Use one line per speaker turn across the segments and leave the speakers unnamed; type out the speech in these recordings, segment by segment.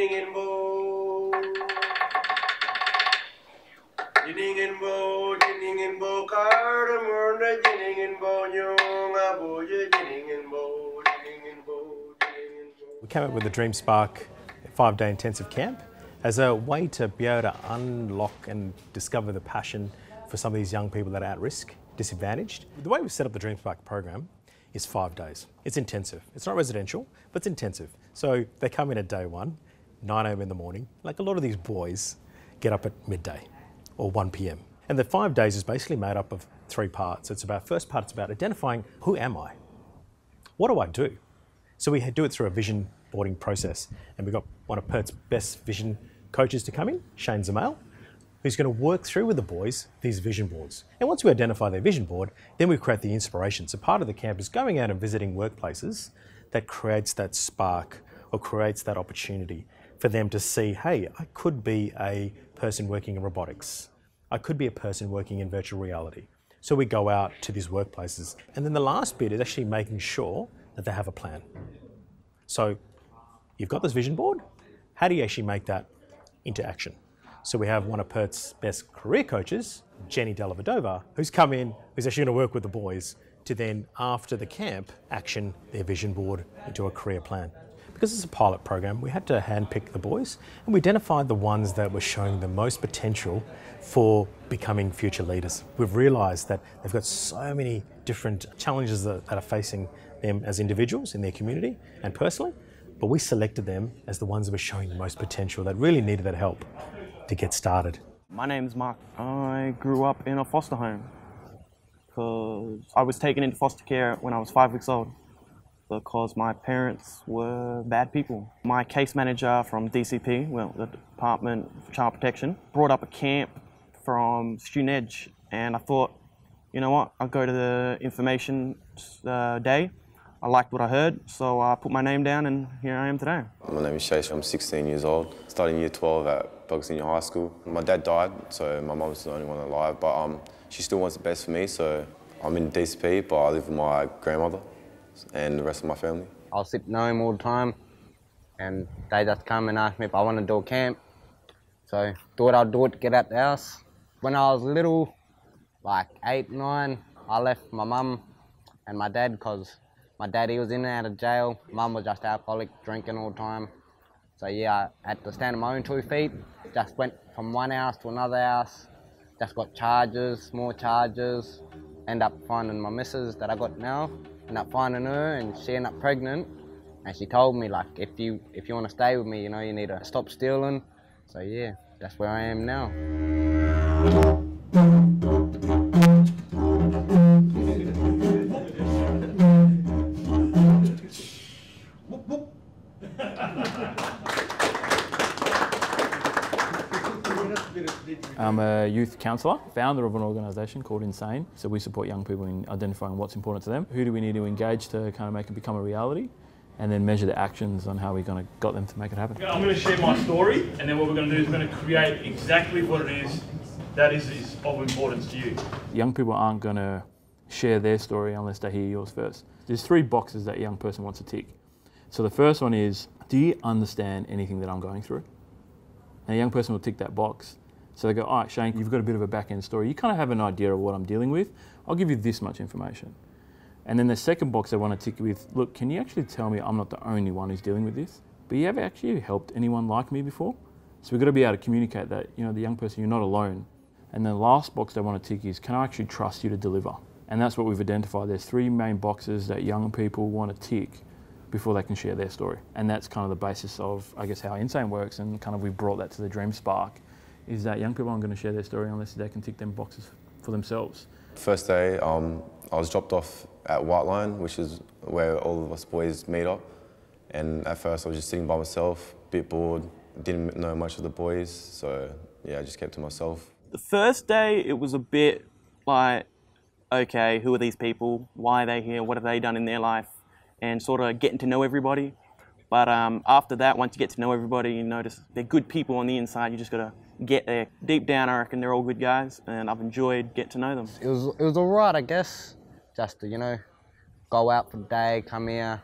We came up with the Dream Spark 5-day intensive camp as a way to be able to unlock and discover the passion for some of these young people that are at risk, disadvantaged. The way we set up the Dream Spark program is 5 days. It's intensive. It's not residential, but it's intensive. So they come in at day 1, 9 a.m. in the morning. Like a lot of these boys get up at midday or 1 p.m. And the 5 days is basically made up of 3 parts. First part, it's about identifying, who am I? What do I do? So we do it through a vision boarding process. And we've got one of Perth's best vision coaches to come in, Shane Zamail, who's going to work through with the boys these vision boards. And once we identify their vision board, then we create the inspiration. So part of the camp is going out and visiting workplaces that creates that spark or creates that opportunity for them to see, hey, I could be a person working in robotics. I could be a person working in virtual reality. So we go out to these workplaces. And then the last bit is actually making sure that they have a plan. So you've got this vision board. How do you actually make that into action? So we have one of Perth's best career coaches, Jenny Dellavedova, who's come in, who's actually going to work with the boys to then, after the camp, action their vision board into a career plan. Because it's a pilot program, we had to handpick the boys and we identified the ones that were showing the most potential for becoming future leaders. We've realised that they've got so many different challenges that are facing them as individuals in their community and personally, but we selected them as the ones that were showing the most potential, that really needed that help to get started.
My name's Mark. I grew up in a foster home because I was taken into foster care when I was 5 weeks old because my parents were bad people. My case manager from DCP, well, the Department for Child Protection, brought up a camp from Student Edge, and I thought, you know what, I'll go to the information day. I liked what I heard, so I put my name down and here I am today.
My name is Shash, I'm 16 years old, studying year 12 at Box Senior High School. My dad died, so my mum's the only one alive, but she still wants the best for me, so I'm in DCP, but I live with my grandmother and the rest of my family.
I'll sit home all the time, and they just come and ask me if I want to do a camp. So thought I'd do it to get out the house. When I was little, like 8, 9, I left my mum and my dad because my daddy was in and out of jail. Mum was just alcoholic, drinking all the time. So yeah, I had to stand on my own 2 feet. Just went from one house to another house. Just got charges, more charges. End up finding my missus that I got now. End up finding her and she ended up pregnant. And she told me, like, if you want to stay with me, you know, you need to stop stealing. So yeah, that's where I am now.
I'm a youth counsellor, founder of an organisation called Insane. So we support young people in identifying what's important to them. Who do we need to engage to kind of make it become a reality? And then measure the actions on how we're going to got them to make it happen.
I'm going to share my story, and then what we're going to do is we're going to create exactly what it is that is of importance to you.
Young people aren't going to share their story unless they hear yours first. There's 3 boxes that a young person wants to tick. So the first one is, do you understand anything that I'm going through? And a young person will tick that box. So they go, all right, Shane, you've got a bit of a back-end story. You kind of have an idea of what I'm dealing with. I'll give you this much information. And then the second box I want to tick with, look, can you actually tell me I'm not the only one who's dealing with this? But you ever actually helped anyone like me before? So we've got to be able to communicate that, you know, the young person, you're not alone. And the last box I want to tick is, can I actually trust you to deliver? And that's what we've identified. There's 3 main boxes that young people want to tick before they can share their story. And that's kind of the basis of, I guess, how Insane works, and kind of we brought that to the Dream Spark, is that young people aren't going to share their story unless they can tick them boxes for themselves.
First day, I was dropped off at White Line, which is where all of us boys meet up. And at first I was just sitting by myself, a bit bored, didn't know much of the boys, so yeah, I just kept to myself.
The first day, it was a bit like, okay, who are these people? Why are they here? What have they done in their life? And sort of getting to know everybody. But after that, once you get to know everybody, you notice they're good people on the inside. You just got to get there. Deep down, I reckon they're all good guys, and I've enjoyed getting to know them.
It was all right, I guess. Just to, you know, go out for the day, come here,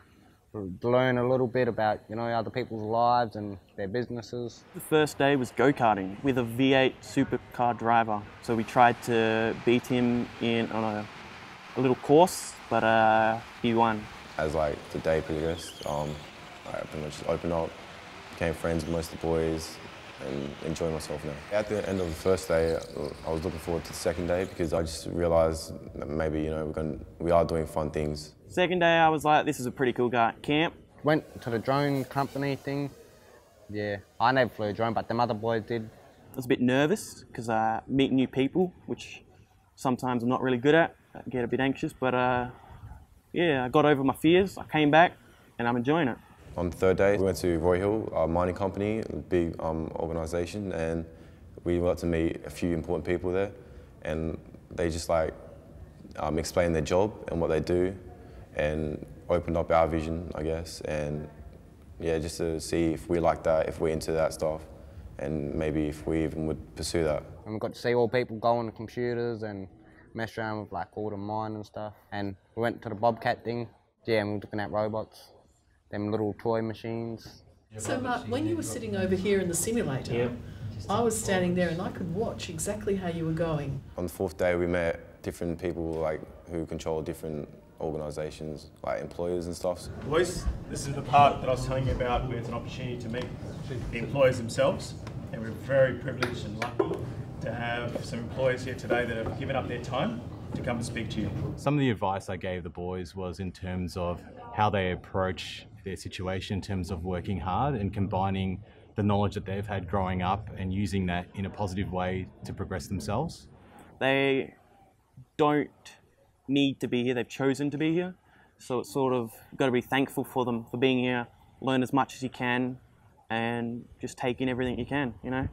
learn a little bit about, you know, other people's lives and their businesses.
The first day was go-karting with a V8 supercar driver. So we tried to beat him on a little course, but he won.
As like the day progressed, I pretty much just opened up, became friends with most of the boys, and enjoy myself now. At the end of the first day, I was looking forward to the second day because I just realised that maybe, you know, we are doing fun things.
Second day, I was like, this is a pretty cool camp.
Went to the drone company thing. Yeah, I never flew a drone, but them other boys did.
I was a bit nervous because I meet new people, which sometimes I'm not really good at. I get a bit anxious, but yeah, I got over my fears. I came back and I'm enjoying it.
On the third day, we went to Roy Hill, a mining company, a big organisation, and we got to meet a few important people there, and they just like explained their job and what they do, and opened up our vision, I guess, and yeah, just to see if we like that, if we're into that stuff, and maybe if we even would pursue that.
And we got to see all people go on the computers and mess around with like all the mine and stuff. And we went to the Bobcat thing, yeah, and we were looking at robots. Them little toy machines.
So Mark, when you were sitting over here in the simulator, I was standing there and I could watch exactly how you were going.
On the fourth day, we met different people like who control different organisations, like employers and stuff.
Boys, this is the part that I was telling you about where it's an opportunity to meet the employers themselves, and we're very privileged and lucky to have some employers here today that have given up their time to come and speak to you.
Some of the advice I gave the boys was in terms of how they approach their situation in terms of working hard and combining the knowledge that they've had growing up and using that in a positive way to progress themselves.
They don't need to be here, they've chosen to be here. So it's sort of got to be thankful for them for being here, learn as much as you can and just take in everything you can, you know.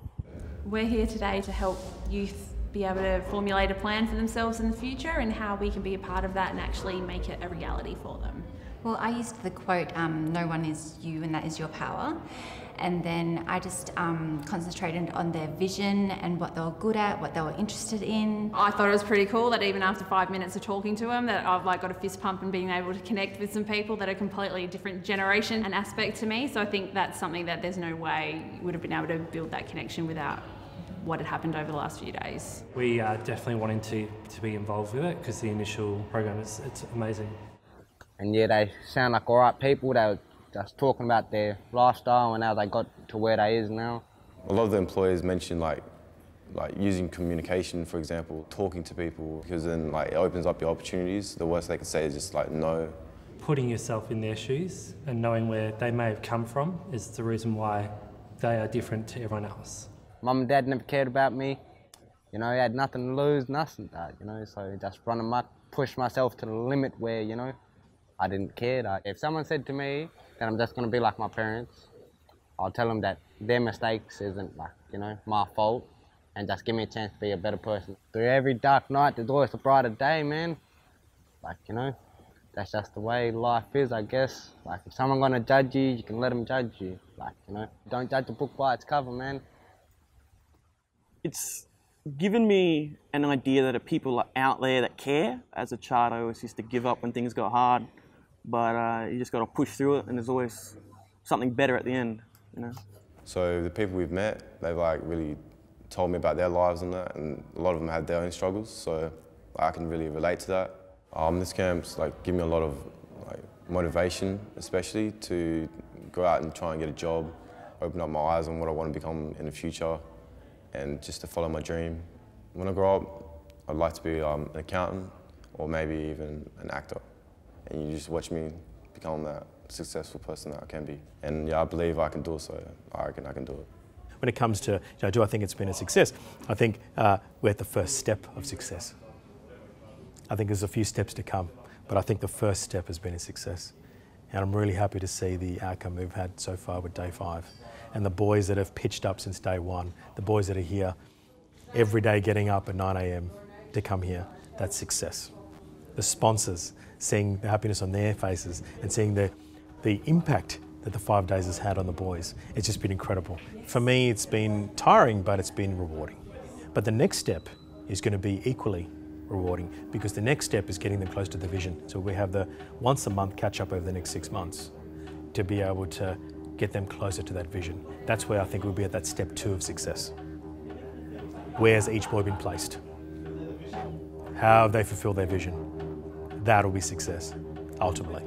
We're here today to help youth be able to formulate a plan for themselves in the future and how we can be a part of that and actually make it a reality for them.
Well, I used the quote, no one is you and that is your power. And then I just concentrated on their vision and what they were good at, what they were interested in.
I thought it was pretty cool that even after 5 minutes of talking to them, that I've like got a fist pump and being able to connect with some people that are completely different generation and aspect to me. So I think that's something that there's no way you would have been able to build that connection without what had happened over the last few days.
We are definitely wanting to be involved with it because the initial program it's amazing.
And yeah, they sound like alright people. They were just talking about their lifestyle and how they got to where they is now.
A lot of the employers mention like using communication, for example, talking to people, because then like it opens up your opportunities. The worst they can say is just like no.
Putting yourself in their shoes and knowing where they may have come from is the reason why they are different to everyone else.
Mum and Dad never cared about me. You know, I had nothing to lose, nothing that, you know, so just run amok, push myself to the limit where, you know, I didn't care. If someone said to me that I'm just going to be like my parents, I'll tell them that their mistakes isn't like, you know, my fault and just give me a chance to be a better person. Through every dark night, there's always a brighter day, man. Like, you know, that's just the way life is, I guess. Like, if someone's going to judge you, you can let them judge you. Like, you know, don't judge a book by its cover, man.
It's given me an idea that people are out there that care. As a child, I always used to give up when things got hard, but you just got to push through it, and there's always something better at the end, you know.
So the people we've met, they've like really told me about their lives and that, and a lot of them had their own struggles, so I can really relate to that. This camp's like given me a lot of like motivation, especially to go out and try and get a job, open up my eyes on what I want to become in the future, and just to follow my dream. When I grow up, I'd like to be an accountant or maybe even an actor. And you just watch me become that successful person that I can be. And yeah, I believe I can do it, so I reckon I can do it.
When it comes to, do I think it's been a success? I think we're at the first step of success. I think there's a few steps to come, but I think the first step has been a success. And I'm really happy to see the outcome we've had so far with day 5. And the boys that have pitched up since day 1, the boys that are here every day getting up at 9 a.m. to come here, that's success. The sponsors, seeing the happiness on their faces and seeing the impact that the 5 days has had on the boys, it's just been incredible. For me, it's been tiring, but it's been rewarding. But the next step is going to be equally rewarding because the next step is getting them close to the vision. So we have the once a month catch up over the next 6 months. to be able to get them closer to that vision. That's where I think we'll be at that step 2 of success. Where's each boy been placed? How have they fulfilled their vision? That'll be success, ultimately.